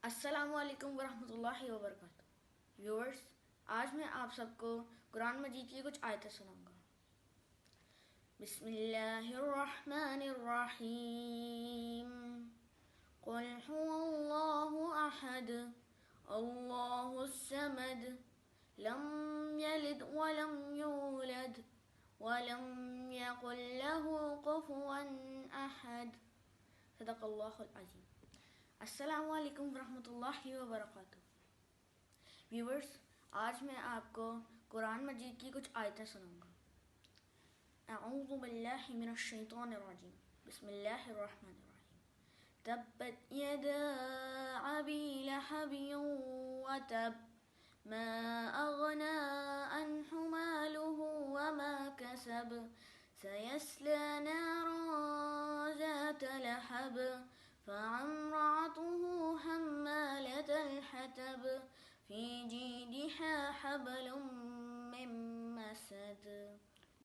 السلام علیکم ورحمۃ اللہ وبرکاتہ ویورز، آج میں آپ سب کو قرآن مجید کی کچھ آیتیں سناؤں گا۔ بسم اللہ الرحمن الرحیم۔ قل هو اللہ احد اللہ الصمد لم یلد ولم یولد ولم یکن له کفوا احد۔ صدق اللہ العظیم۔ السلام علیکم ورحمۃ اللہ وبرکاتہ ویورز، آج میں آپ کو قرآن مجید کی کچھ آیتیں سناؤں گا۔ اعوذ باللہ من الشیطان الرجیم، بسم اللہ الرحمن الرحیم۔ تبت یدا ابی لہب وتب ما اغنی عنہ مالہ وما کسب سیصلی نارا ذات لہب فامرأته حمالة الحطب في جيدها حبل من مسد۔